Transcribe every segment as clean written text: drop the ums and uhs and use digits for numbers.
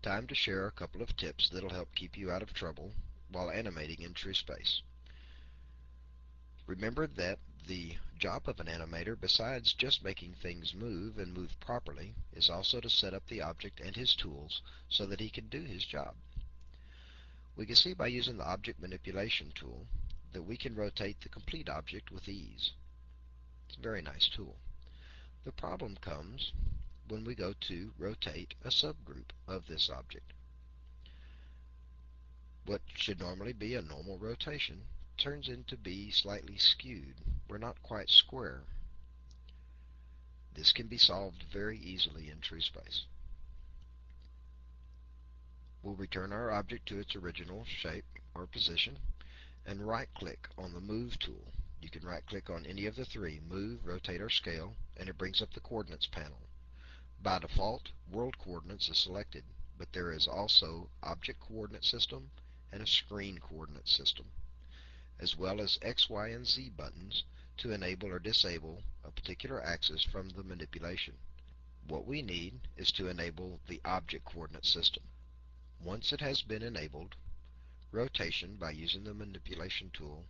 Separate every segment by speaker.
Speaker 1: Time to share a couple of tips that'll help keep you out of trouble while animating in TrueSpace. Remember that the job of an animator, besides just making things move and move properly, is also to set up the object and his tools so that he can do his job. We can see by using the Object Manipulation tool that we can rotate the complete object with ease. It's a very nice tool. The problem comes when we go to rotate a subgroup of this object. What should normally be a normal rotation turns into be slightly skewed. We're not quite square. This can be solved very easily in TrueSpace. We'll return our object to its original shape or position and right-click on the Move tool. You can right-click on any of the three, Move, Rotate, or Scale, and it brings up the Coordinates panel. By default, World Coordinates is selected, but there is also Object Coordinate System and a Screen Coordinate System, as well as X, Y, and Z buttons to enable or disable a particular axis from the manipulation. What we need is to enable the Object Coordinate System. Once it has been enabled, rotation by using the manipulation tool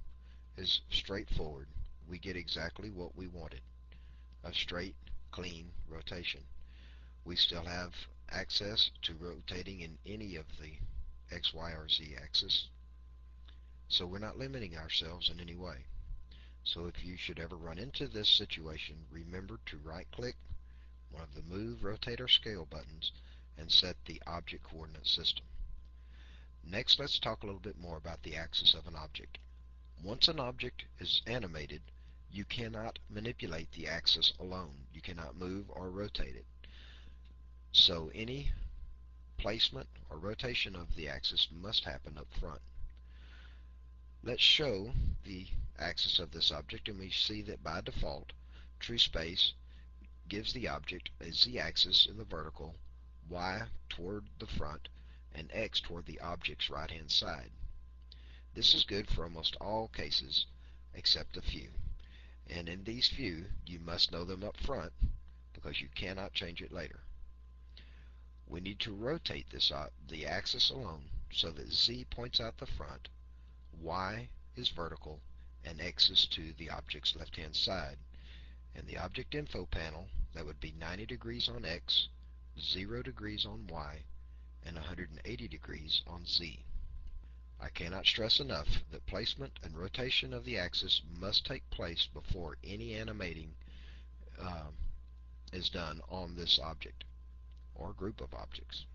Speaker 1: is straightforward. We get exactly what we wanted, a straight, clean rotation. We still have access to rotating in any of the X, Y, or Z axis, so we're not limiting ourselves in any way. So if you should ever run into this situation, remember to right-click one of the Move, Rotate, or Scale buttons and set the Object Coordinate System. Next, let's talk a little bit more about the axis of an object. Once an object is animated, you cannot manipulate the axis alone. You cannot move or rotate it. So any placement or rotation of the axis must happen up front. Let's show the axis of this object, and we see that by default TrueSpace gives the object a z-axis in the vertical, y toward the front, and x toward the object's right hand side. This is good for almost all cases except a few, and in these few you must know them up front because you cannot change it later. We need to rotate the axis alone so that z points out the front, y is vertical, and x is to the object's left hand side. In the Object Info panel, that would be 90 degrees on X, 0 degrees on Y, and 180 degrees on Z. I cannot stress enough that placement and rotation of the axis must take place before any animating is done on this object or group of objects.